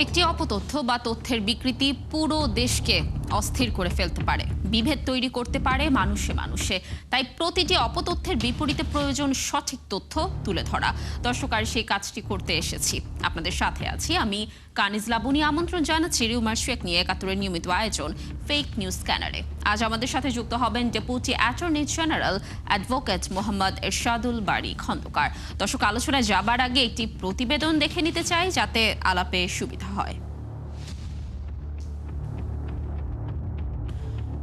একটি অপতথ্য বা তথ্যের বিকৃতি পুরো দেশকে অস্থির করে ফেলতে পারে, বিভেদ তৈরি করতে পারে মানুষে মানুষে। তাই প্রতিটি অপতথ্যের বিপরীতে প্রয়োজন সঠিক তথ্য তুলে ধরা। দর্শক, আর সেই কাজটি করতে এসেছি, আপনাদের সাথে আছি আমি কানিজ লাবণী। আমন্ত্রণ জানাচ্ছি রিউমার শেখ নিয়ে একাত্তরের নিয়মিত আয়োজন ফেক নিউজ স্ক্যানারে। আজ আমাদের সাথে যুক্ত হবেন deputy attorney general advocate Mohammad Ershadul Bari Khandakar. দর্শক, আলোচনায় যাবার আগে একটি প্রতিবেদন দেখে নিতে চাই যাতে আলাপে সুবিধা হয়।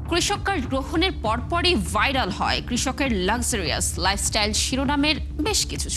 কৃষক কার্ড গ্রহণের পরপরই ভাইরাল হয় কৃষকের লাক্সারিয়াস লাইফস্টাইল শিরোনামের বেশ কিছু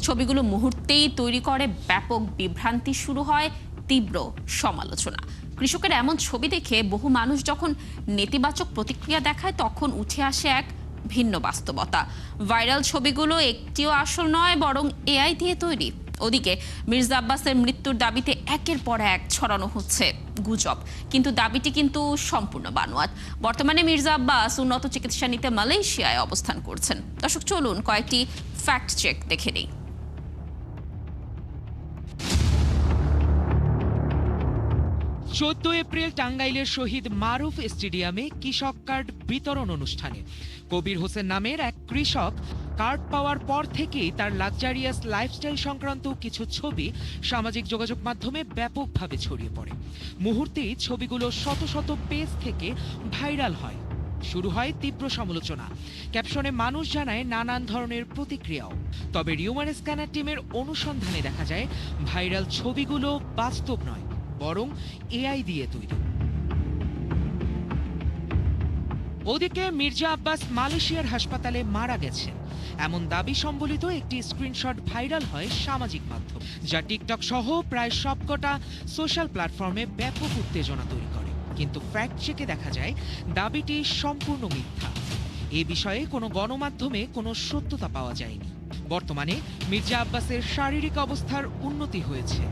ছবিগুলো মুহূর্তেই তৈরি করে ব্যাপক বিভ্রান্তি, শুরু হয় তীব্র সমালোচনা। কৃষকের এমন ছবি দেখে বহু মানুষ যখন নেতিবাচক প্রতিক্রিয়া দেখায়, তখন উঠে আসে এক ভিন্ন বাস্তবতা। ভাইরাল ছবিগুলো একটিও আসল নয়, বরং এআই দিয়ে তৈরি। ওদিকে মির্জা আব্বাসের মৃত্যুর দাবিতে একের পর এক ছড়ানো হচ্ছে গুজব, কিন্তু দাবিটি কিন্তু সম্পূর্ণ বানোয়াট। বর্তমানে মির্জা আব্বাস উন্নত চিকিৎসা নিতে মালয়েশিয়ায় অবস্থান করছেন। দর্শক, চলুন কয়েকটি ফ্যাক্ট চেক দেখে নিই। 14 এপ্রিল টাঙ্গাইলের শহীদ মারুফ স্টেডিয়ামে কৃষক কার্ড বিতরণ অনুষ্ঠানে কবির হোসেন নামের এক কৃষক কার্ড পাওয়ার পর থেকেই তার লাক্সারিয়াস লাইফস্টাইল সংক্রান্ত কিছু ছবি সামাজিক যোগাযোগ মাধ্যমে ব্যাপকভাবে ছড়িয়ে পড়ে। মুহূর্তেই ছবিগুলো শত শত পেজ থেকে ভাইরাল হয়। শুরু হয় তীব্র সমালোচনা। ক্যাপশনে মানুষ জানায় নানান ধরনের প্রতিক্রিয়াও। তবে রিউমার স্ক্যানার টিমের অনুসন্ধানে দেখা যায় ভাইরাল ছবিগুলো বাস্তব নয়, বরং এআই দিয়ে তৈরি। ওদিকে মির্জা আব্বাস মালয়েশিয়ার হাসপাতালে মারা গেছেন এমন দাবি সম্বলিত একটি স্ক্রিনশট ভাইরাল হয় সামাজিক মাধ্যম, যা টিকটক সহ প্রায় সবকটা সোশ্যাল প্ল্যাটফর্মে ব্যাপক উত্তেজনা তৈরি করে। কিন্তু ফ্যাক্ট চেকে দেখা যায় দাবিটি সম্পূর্ণ মিথ্যা। এ বিষয়ে কোনো গণমাধ্যমে কোনো সত্যতা পাওয়া যায়নি। বর্তমানে মির্জা আব্বাসের শারীরিক অবস্থার উন্নতি হয়েছে।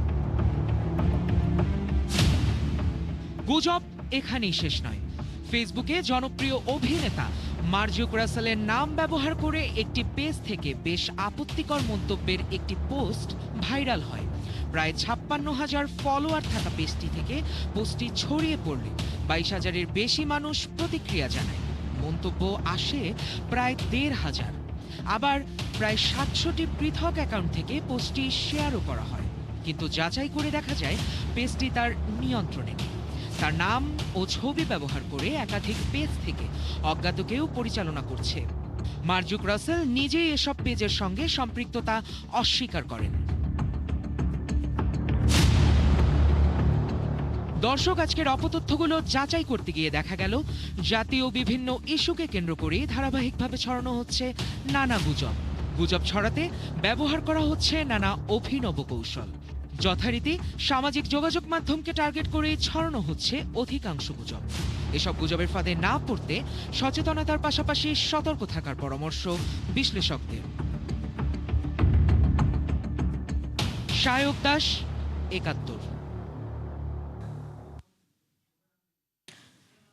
গুজব এখানেই শেষ নয়। ফেসবুকে জনপ্রিয় অভিনেতা মার্জুক রাসেলের নাম ব্যবহার করে একটি পেজ থেকে বেশ আপত্তিকর মন্তব্যের একটি পোস্ট ভাইরাল হয়। প্রায় 56,000 ফলোয়ার থাকা পেজটি থেকে পোস্টটি ছড়িয়ে পড়লে 22,000-এর বেশি মানুষ প্রতিক্রিয়া জানায়। মন্তব্য আসে প্রায় 1,500। আবার প্রায় 700টি পৃথক অ্যাকাউন্ট থেকে পোস্টটি শেয়ারও করা হয়, কিন্তু যাচাই করে দেখা যায় পেজটি তার নিয়ন্ত্রণে নেই। তার নাম ও ছবি ব্যবহার করে একাধিক পেজ থেকে অজ্ঞাত কেউ পরিচালনা করছে। মার্জুক রাসেল নিজেই এসব পেজের সঙ্গে সম্পৃক্ততা অস্বীকার করেন। দর্শক, আজকের অপতথ্যগুলো যাচাই করতে গিয়ে দেখা গেল জাতীয় বিভিন্ন ইস্যুকে কেন্দ্র করে ধারাবাহিকভাবে ছড়ানো হচ্ছে নানা গুজব ছড়াতে ব্যবহার করা হচ্ছে নানা অভিনব কৌশল। যথারীতি সামাজিক যোগাযোগ মাধ্যমকে টার্গেট করে ছড়ানো হচ্ছে অধিকাংশ গুজব। এসব গুজবের ফাঁদে না পড়তে সচেতনতার পাশাপাশি সতর্ক থাকার পরামর্শ বিশ্লেষকদের। সায়ক দাস, একাত্তর।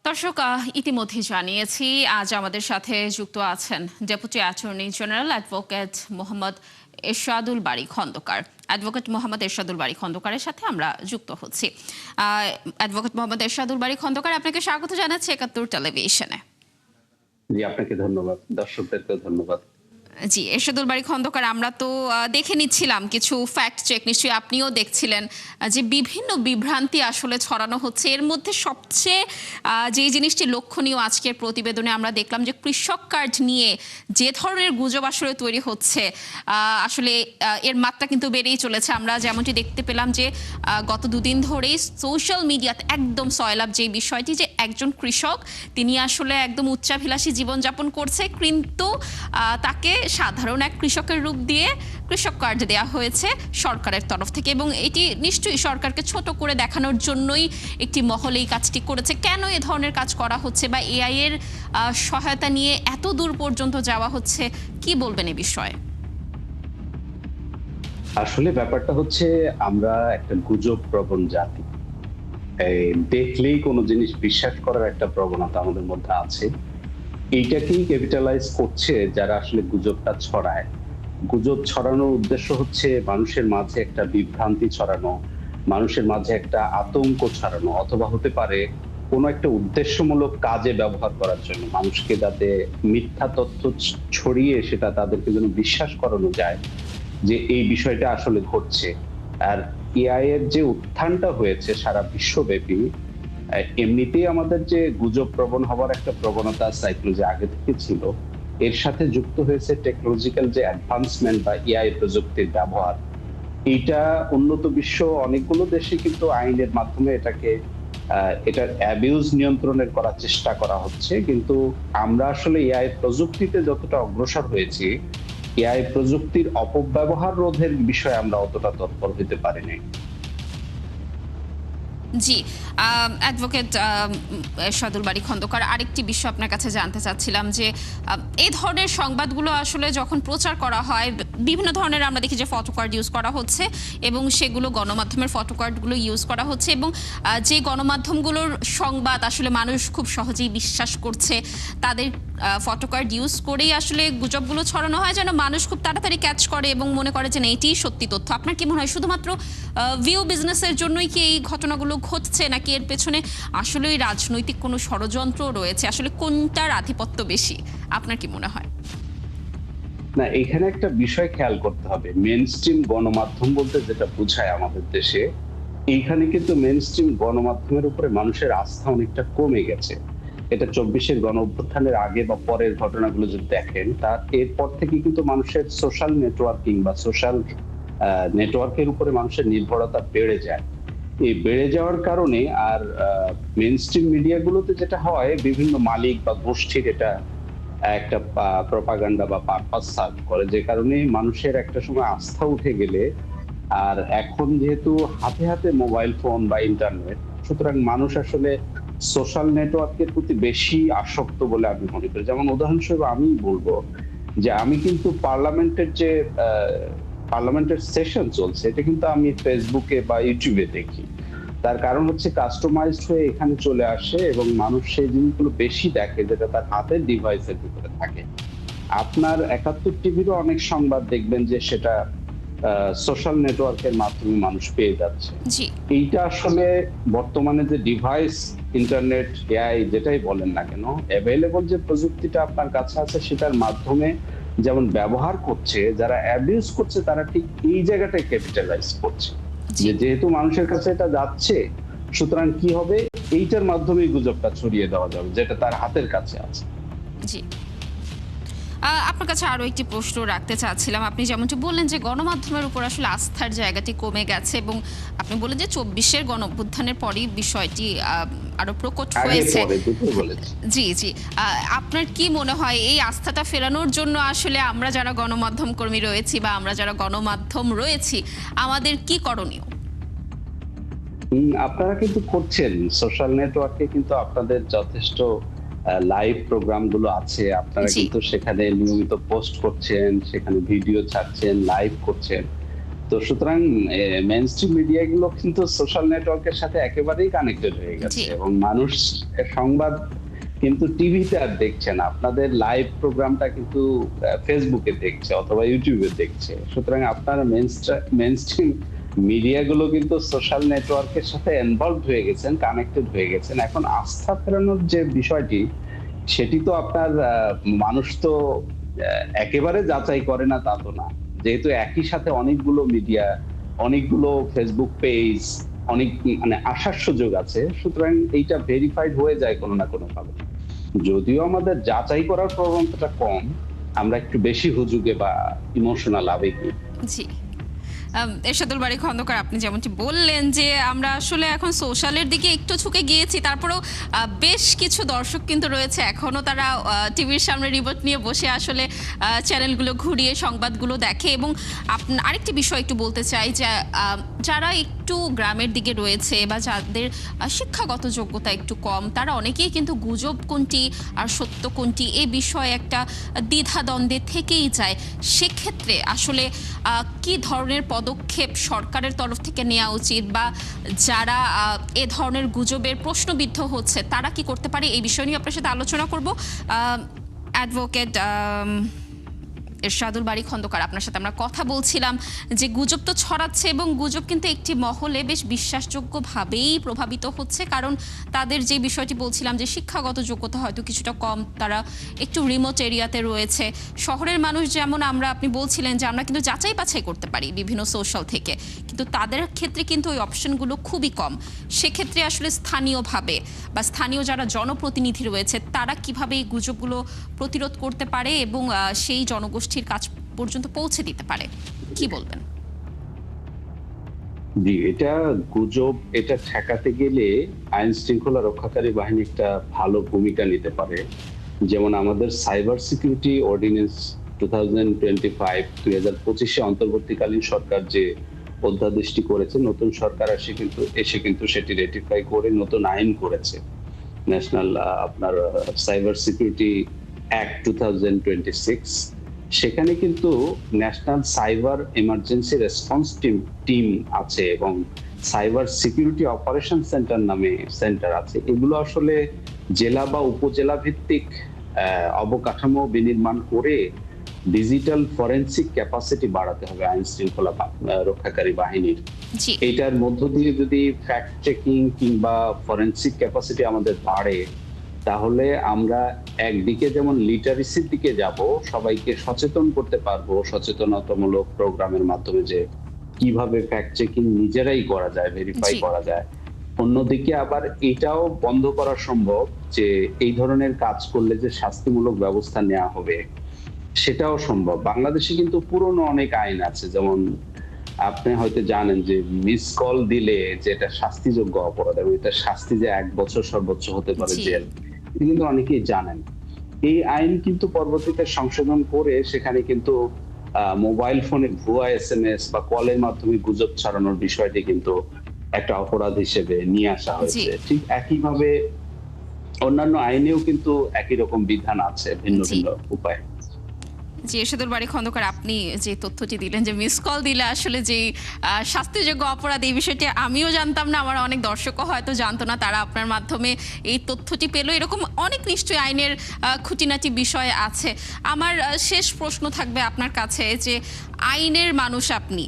দর্শক, ইতিমধ্যে জানিয়েছি আজ আমাদের সাথে যুক্ত আছেন deputy attorney general advocate Mohammad Ershadul Bari Khandakar. Advocate Mohammad Ershadul Bari খন্দকারের সাথে আমরা যুক্ত হচ্ছি। অ্যাডভোকেট মোহাম্মদ এরশাদুল বারী খন্দকার, আপনাকে স্বাগত জানাচ্ছি একাত্তর টেলিভিশনে। জি, আপনাকে ধন্যবাদ, দর্শকদেরকেও ধন্যবাদ। জি, এরশাদুল বারী খন্দকার, আমরা তো দেখে নিচ্ছিলাম কিছু ফ্যাক্ট চেক, নিশ্চয়ই আপনিও দেখছিলেন যে বিভিন্ন বিভ্রান্তি আসলে ছড়ানো হচ্ছে। এর মধ্যে সবচেয়ে যে জিনিসটি লক্ষণীয় আজকের প্রতিবেদনে আমরা দেখলাম যে কৃষক কার্ড নিয়ে যে ধরনের গুজব আসলে তৈরি হচ্ছে, আসলে এর মাত্রা কিন্তু বেড়েই চলেছে। আমরা যেমনটি দেখতে পেলাম যে গত দুদিন ধরেই সোশ্যাল মিডিয়াতে একদম সয়লাভ যে বিষয়টি, যে একজন কৃষক তিনি আসলে একদম উচ্চাভিলাষী জীবনযাপন করছে, কিন্তু তাকে সাধারণ এক কৃষকের রূপ দিয়ে কৃষক কার্ড দেওয়া হয়েছে সরকারের তরফ থেকে, এবং এটি নিশ্চয়ই সরকারকে ছোট করে দেখানোর জন্যই একটি মহল এই কাজটি করেছে। কেন এ ধরনের কাজ করা হচ্ছে বা এআই এর সহায়তা নিয়ে এত দূর পর্যন্ত যাওয়া হচ্ছে, কি বলবেন এ বিষয়ে? আসলে ব্যাপারটা হচ্ছে, আমরা একটা গুজব প্রবণ জাতি। দেখলেই কোনো জিনিস বিশ্বাস করার একটা প্রবণতা আমাদের মধ্যে আছে। এইটাকেই ক্যাপিটালাইজ করছে যারা আসলে গুজবটা ছড়ায়। গুজব ছড়ানোর উদ্দেশ্য হচ্ছে মানুষের মাঝে একটা বিভ্রান্তি ছড়ানো, মানুষের মাঝে একটা আতঙ্ক ছড়ানো, অথবা হতে পারে কোনো একটা উদ্দেশ্যমূলক কাজে ব্যবহার করার জন্য, মানুষকে যাতে মিথ্যা তথ্য ছড়িয়ে সেটা তাদেরকে যেন বিশ্বাস করানো যায় যে এই বিষয়টা আসলে ঘটছে। আর এআই এর যে উত্থানটা হয়েছে সারা বিশ্বব্যাপী, এমনিতেই আমাদের যে গুজব প্রবণ হওয়ার একটা প্রবণতা সাইকোলজি আগে থেকে ছিল, এর সাথে যুক্ত হয়েছে টেকনোলজিক্যাল যে অ্যাডভান্সমেন্ট বা এআই প্রযুক্তির ব্যবহার। এইটা উন্নত বিশ্ব অনেকগুলো দেশে কিন্তু আইনের মাধ্যমে এটার অ্যাবিউজ নিয়ন্ত্রণের করার চেষ্টা করা হচ্ছে, কিন্তু আমরা আসলে এআই প্রযুক্তিতে যতটা অগ্রসর হয়েছি, এআই প্রযুক্তির অপব্যবহার রোধের বিষয়ে আমরা অতটা তৎপর হতে পারিনি। জি, অ্যাডভোকেট এরশাদুল বারী খন্দকার, আরেকটি বিষয় আপনার কাছে জানতে চাচ্ছিলাম যে এই ধরনের সংবাদগুলো আসলে যখন প্রচার করা হয়, বিভিন্ন ধরনের আমরা দেখি যে ফটোকার্ড ইউজ করা হচ্ছে এবং সেগুলো গণমাধ্যমের ফটোকার্ডগুলো ইউজ করা হচ্ছে, এবং যে গণমাধ্যমগুলোর সংবাদ আসলে মানুষ খুব সহজেই বিশ্বাস করছে, তাদের ফটোকার্ড ইউজ করেই আসলে গুজবগুলো ছড়ানো হয় যেন মানুষ খুব তাড়াতাড়ি ক্যাচ করে এবং মনে করে যে না, এটিই সত্যি তথ্য। আপনার কি মনে হয় শুধুমাত্র ভিউ বিজনেসের জন্যই কি এই ঘটনাগুলো ঘটছে, নাকি এর পেছনে আসলে রাজনৈতিক কোনো ষড়যন্ত্র রয়েছে? আসলে কোনটার আধিপত্য বেশি আপনার কি মনে হয়? না, এখানে একটা বিষয় খেয়াল করতে হবে। মেইনস্ট্রিম গণমাধ্যম বলতে যেটা বোঝায় আমাদের দেশে, এইখানে কিন্তু মেইনস্ট্রিম গণমাধ্যমের উপরে মানুষের আস্থা অনেকটা কমে গেছে। এটা ২৪-এর গণ অভ্যুত্থানের আগে বা পরের ঘটনাগুলো যদি দেখেন, তার এরপর থেকে কিন্তু মানুষের সোশ্যাল নেটওয়ার্কিং বা সোশ্যাল নেটওয়ার্কের উপরে মানুষের নির্ভরতা বেড়ে যায়। এই বেড়ে যাওয়ার কারণে আর মেইনস্ট্রিম মিডিয়াগুলোতে যেটা হয়, বিভিন্ন মালিক বা গোষ্ঠীর এটা একটা প্রপাগান্ডা বা পারপাস সার্ভ করে, যে কারণে মানুষের একটা সময় আস্থা উঠে গেলে, আর এখন যেহেতু হাতে হাতে মোবাইল ফোন বা ইন্টারনেট, সুতরাং মানুষ আসলে সোশ্যাল নেটওয়ার্কের প্রতি বেশি আসক্ত বলে আমি মনে করি। যেমন উদাহরণস্বরূপ আমি বলবো যে আমি কিন্তু পার্লামেন্টের সেশন চলছে, এটা কিন্তু আমি ফেসবুকে বা ইউটিউবে দেখি। তার কারণ হচ্ছে কাস্টমাইজড হয়ে এখানে চলে আসে এবং মানুষ সেই জিনিসগুলো বেশি দেখে যেটা তার হাতের ডিভাইসের ভিতরে থাকে। আপনার ৭১ টিভিরও অনেক সংবাদ দেখবেন যে সেটা সোশ্যাল নেটওয়ার্কের মাধ্যমে মানুষ পেয়ে যাচ্ছে। জি, এইটা আসলে বর্তমানে যে ডিভাইস, ইন্টারনেট, এআই যেটাই বলেন না কেন, অ্যাভেলেবল যে প্রযুক্তিটা আপনার কাছে আছে সেটার মাধ্যমে যেমন ব্যবহার করছে, যারা অ্যাবিউজ করছে তারা ঠিক এই জায়গাটায় ক্যাপিটালাইজ করছে। জি, যেহেতু মানুষের কাছে এটা যাচ্ছে, সুতরাং কি হবে, এইটার মাধ্যমেই গুজবটা ছড়িয়ে দেওয়া যাবে যেটা তার হাতের কাছে আছে। জি। আপনার কাছে আরো একটি প্রশ্ন রাখতে চাচ্ছিলাম। আপনি যেমনটি বললেন যে গণমাধ্যমের উপর আসলে আস্থার জায়গাটি কমে গেছে, এবং আপনি বললেন যে ২৪-এর গণঅভ্যুত্থানের পরই বিষয়টি আরো প্রকট আগে হয়েছে। পরে দুটোই বলেছি। জি, জি। আপনার কি মনে হয় এই আস্থাটা ফেরানোর জন্য আসলে আমরা যারা গণমাধ্যম কর্মী রয়েছি বা আমরা যারা গণমাধ্যম রয়েছি, আমাদের কি করণীয়? আপনারা কিন্তু করছেন। সোশ্যাল নেটওয়ার্কে কিন্তু আপনাদের যথেষ্ট লাইভ প্রোগ্রাম গুলো আছে। আপনারা জি, কিন্তু সেখানে নিয়মিত পোস্ট করছেন, সেখানে ভিডিও ছাড়ছেন, লাইভ করছেন। তো সুতরাং মেইনস্ট্রিম মিডিয়া গুলো কিন্তু সোশ্যাল নেটওয়ার্কের সাথে একেবারেই কানেক্টেড হয়ে গেছে জি, এবং মানুষ সংবাদ কিন্তু টিভিতে আর দেখছে না। আপনাদের লাইভ প্রোগ্রামটা কিন্তু ফেসবুকে দেখছে অথবা ইউটিউবে দেখছে। সুতরাং আপনার মেইনস্ট্রিম মিডিয়া গুলো কিন্তু সোশ্যাল নেটওয়ার্কের সাথে ইনভলভড হয়ে গেছেন, কানেক্টেড হয়ে গেছেন। এখন আস্থা ফেরানোর যে বিষয়টি, সেটি তো আপনার মানুষ তো একেবারে যাচাই করে না তা তো না। যেহেতু একই সাথে অনেকগুলো মিডিয়া, অনেকগুলো ফেসবুক পেজ, অনেক মানে আসার সুযোগ আছে, সুতরাং এইটা ভেরিফাইড হয়ে যায় কোনো না কোনো ভাবে। যদিও আমাদের যাচাই করার প্রবণতাটা কম, আমরা একটু বেশি হুজুগে বা ইমোশনাল আবেগী। জি। এরশাদুল বারী খন্দকার, আপনি যেমনটি বললেন যে আমরা আসলে এখন সোশ্যালের দিকে একটু ঝুঁকে গিয়েছি, তারপরেও বেশ কিছু দর্শক কিন্তু রয়েছে এখনো তারা টিভির সামনে রিমোট নিয়ে বসে আসলে চ্যানেলগুলো ঘুরিয়ে সংবাদগুলো দেখে। এবং আরেকটি বিষয় একটু বলতে চাই যে যারা একটু গ্রামের দিকে রয়েছে বা যাদের শিক্ষাগত যোগ্যতা একটু কম, তারা অনেকেই কিন্তু গুজব কোনটি আর সত্য কোনটি এই বিষয়ে একটা দ্বিধাদ্বন্দ্বে থেকেই যায়। সেক্ষেত্রে আসলে কি ধরনের পদক্ষেপ সরকারের তরফ থেকে নেওয়া উচিত, বা যারা এ ধরনের গুজবের প্রশ্নবিদ্ধ হচ্ছে তারা কি করতে পারে, এই বিষয় নিয়ে আপনার সাথে আলোচনা করব। অ্যাডভোকেট এরশাদুল বারী খন্দকার, আপনার সাথে আমরা কথা বলছিলাম যে গুজব তো ছড়াচ্ছে এবং গুজব কিন্তু একটি মহলে বেশ বিশ্বাসযোগ্যভাবেই প্রভাবিত হচ্ছে, কারণ তাদের যে বিষয়টি বলছিলাম যে শিক্ষাগত যোগ্যতা হয়তো কিছুটা কম, তারা একটু রিমোট এরিয়াতে রয়েছে। শহরের মানুষ যেমন আপনি বলছিলেন যে আমরা কিন্তু যাচাই বাছাই করতে পারি বিভিন্ন সোশ্যাল থেকে, কিন্তু তাদের ক্ষেত্রে কিন্তু ওই অপশনগুলো খুবই কম। সেক্ষেত্রে আসলে স্থানীয়ভাবে বা স্থানীয় যারা জনপ্রতিনিধি রয়েছে তারা কিভাবে এই গুজবগুলো প্রতিরোধ করতে পারে এবং সেই জনগোষ্ঠীর কাছ পর্যন্ত পৌঁছে দিতে পারে, কি বলবেন? জি, এটা গুজব, এটা ঠেকাতে গেলে আইন শৃঙ্খলা রক্ষাকারী বাহিনী একটা ভালো ভূমিকা নিতে পারে। যেমন আমাদের সাইবার সিকিউরিটি অর্ডিন্যান্স 2025 অন্তর্বর্তীকালীন সরকার যে অধ্যাদেশটি করেছে, নতুন সরকার এসে কিন্তু সেটি রেটিফাই করে নতুন আইন করেছে, ন্যাশনাল আপনার সাইবার সিকিউরিটি অ্যাক্ট 2026। সেখানে কিন্তু national cyber emergency response team আছে এবং সাইবার সিকিউরিটি অপারেশন সেন্টার নামে সেন্টার আছে। এগুলো আসলে জেলা বা উপজেলা ভিত্তিক অবকাঠামো বিনির্মাণ করে ডিজিটাল ফরেনসিক ক্যাপাসিটি বাড়াতে হবে আইন শৃঙ্খলা রক্ষাকারী বাহিনীর। এটার মধ্য দিয়ে যদি ফ্যাক্ট চেকিং কিংবা ফরেনসিক ক্যাপাসিটি আমাদের বাড়ে, তাহলে আমরা একদিকে যেমন লিটারেসির দিকে যাব, সবাইকে সচেতন করতে পারবো সচেতনতামূলক প্রোগ্রামের মাধ্যমে যে কিভাবে ফ্যাক্ট চেকিং নিজেরাই করা যায়, ভেরিফাই করা যায়। অন্যদিকে আবার এটাও বন্ধ করা সম্ভব যে এই ধরনের কাজ করলে যে শাস্তিমূলক ব্যবস্থা নেওয়া হবে সেটাও সম্ভব। বাংলাদেশে কিন্তু পুরনো অনেক আইন আছে, যেমন আপনি হয়তো জানেন যে মিস কল দিলে যেটা শাস্তিযোগ্য অপরাধ এবং এটা শাস্তি যে 1 বছর সর্বোচ্চ হতে পারে জেল, কিন্তু অনেকেই জানেন। এই আইন কিন্তু পরবর্তীতে সংশোধন করে সেখানে কিন্তু মোবাইল ফোনে ভুয়া SMS বা কলের মাধ্যমে গুজব ছড়ানোর বিষয়টি কিন্তু একটা অপরাধ হিসেবে নিয়ে আসা হয়েছে। ঠিক একইভাবে অন্যান্য আইনেও কিন্তু একই রকম বিধান আছে ভিন্ন ভিন্ন উপায়। জি, এরশাদুল বারী খন্দকার, আপনি যে তথ্যটি দিলেন যে মিস কল দিলে আসলে যে শাস্তিযোগ্য অপরাধ, এই বিষয়টি আমিও জানতাম না, আমার অনেক দর্শকও হয়তো জানতো না, তারা আপনার মাধ্যমে এই তথ্যটি পেল। এরকম অনেক নিশ্চয়ই আইনের খুঁটিনাটি বিষয় আছে। আমার শেষ প্রশ্ন থাকবে আপনার কাছে যে আইনের মানুষ আপনি,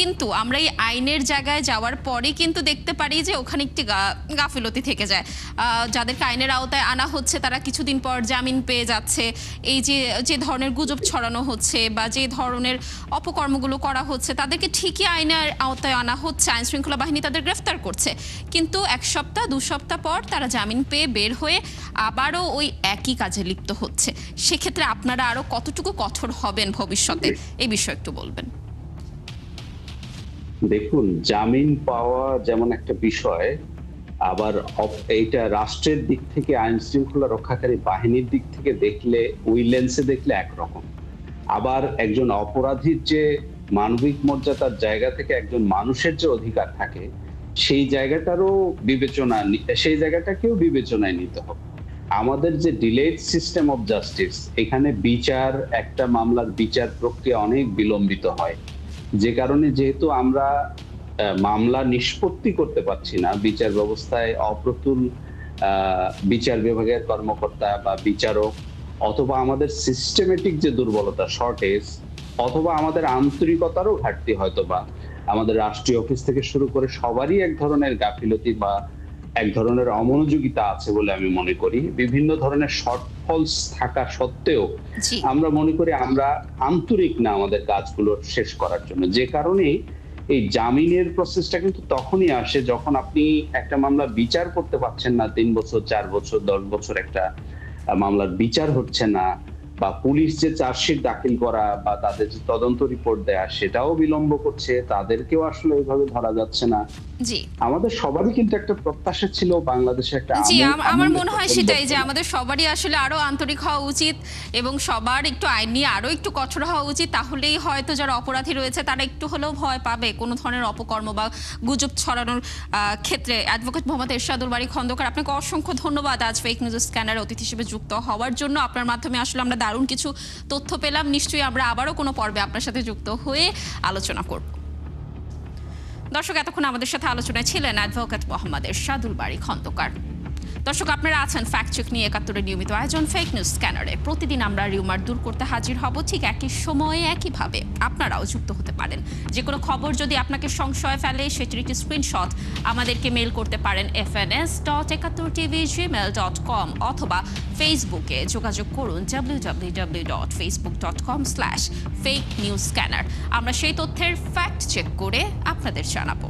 কিন্তু আমরা এই আইনের জায়গায় যাওয়ার পরে কিন্তু দেখতে পারি যে ওখানে একটি গাফিলতি থেকে যায়। যাদেরকে আইনের আওতায় আনা হচ্ছে তারা কিছুদিন পর জামিন পেয়ে যাচ্ছে। এই যে ধরনের গুজব ছড়ানো হচ্ছে বা যে ধরনের অপকর্মগুলো করা হচ্ছে, তাদেরকে ঠিকই আইনের আওতায় আনা হচ্ছে, আইন শৃঙ্খলা বাহিনী তাদের গ্রেফতার করছে, কিন্তু 1 সপ্তাহ 2 সপ্তাহ পর তারা জামিন পেয়ে বের হয়ে আবারও ওই একই কাজে লিপ্ত হচ্ছে। সেক্ষেত্রে আপনারা আরো কতটুকু কঠোর হবেন ভবিষ্যতে, এই বিষয়ে একটু বলবেন। দেখুন, জামিন পাওয়া যেমন একটা বিষয়, আবার এইটা রাষ্ট্রের দিক থেকে আইন শৃঙ্খলা রক্ষাকারী বাহিনীর দিক থেকে দেখলে, ওই লেন্সে দেখলে একরকম। আবার একজন অপরাধীর যে মানবিক মর্যাদার জায়গা থেকে একজন মানুষের যে অধিকার থাকে, সেই জায়গাটাকেও বিবেচনায় নিতে হবে। আমাদের যে ডিলেড সিস্টেম অফ জাস্টিস, এখানে একটা মামলার বিচার প্রক্রিয়া অনেক বিলম্বিত হয়, যে কারণে যেহেতু আমরা মামলা নিষ্পত্তি করতে পারছি না, বিচার ব্যবস্থায় অপ্রতুল বিচার বিভাগের কর্মকর্তা বা বিচারক, অথবা আমাদের সিস্টেমেটিক যে দুর্বলতা, শর্টেজ, অথবা আমাদের আন্তরিকতারও ঘাটতি, হয়তোবা আমাদের রাষ্ট্রীয় অফিস থেকে শুরু করে সবারই এক ধরনের গাফিলতি বা এক ধরনের অমনোযোগিতা আছে বলে আমি মনে করি। বিভিন্ন ধরনের শর্টফলস থাকা সত্ত্বেও আমরা মনে করি আমরা আন্তরিক না আমাদের কাজগুলো শেষ করার জন্য, যে কারণে এই জামিনের প্রসেসটা কিন্তু তখনই আসে যখন আপনি একটা মামলা বিচার করতে পারছেন না, 3 বছর 4 বছর 10 বছর একটা মামলার বিচার হচ্ছে না, বা পুলিশ যে চার্জশিট দাখিল করা বা তাদের যে তদন্ত রিপোর্ট দেয়া সেটাও বিলম্ব করছে, তাদেরকেও আসলে ওইভাবে ধরা যাচ্ছে না। জি, আমাদের সবারই কিন্তু একটা প্রত্যাশা ছিল বাংলাদেশে একটা, জি, আমার মনে হয় সেটাই যে আমাদের সবারই আসলে আরো আন্তরিক হওয়া উচিত এবং সবার একটু আইন নিয়ে আরো একটু কঠোর হওয়া উচিত। তাহলেই হয়তো যারা অপরাধী রয়েছে তারা একটু হলেও ভয় পাবে কোনো ধরনের অপকর্ম বা গুজব ছড়ানোর ক্ষেত্রে। অ্যাডভোকেট মোহাম্মদ এরশাদুল বারী খন্দকার, আপনাকে অসংখ্য ধন্যবাদ আজ ফেক নিউজ স্ক্যানার অতিথি হিসেবে যুক্ত হওয়ার জন্য। আপনার মাধ্যমে আসলে আমরা দারুণ কিছু তথ্য পেলাম। নিশ্চয়ই আমরা আবারও কোনো পর্বে আপনার সাথে যুক্ত হয়ে আলোচনা করব। দর্শক, এতক্ষণ আমাদের সাথে আলোচনায় ছিলেন অ্যাডভোকেট মোহাম্মদ এরশাদুল বারী খন্দকার। দর্শক, আপনারা আছেন ফ্যাক্ট চেক নিয়ে ৭১-এর নিয়মিত আয়োজন ফেক নিউজ স্ক্যানারে। প্রতিদিন আমরা রিউমার দূর করতে হাজির হব ঠিক একই সময়ে একইভাবে। আপনারাও যুক্ত হতে পারেন। যে কোনো খবর যদি আপনাকে সংশয় ফেলে সেটির একটি স্ক্রিনশট আমাদেরকে মেল করতে পারেন fns.71tv@gmail.com অথবা ফেসবুকে যোগাযোগ করুন www.facebook.com/fake news scanner। আমরা সেই তথ্যের ফ্যাক্ট চেক করে আপনাদের জানাবো।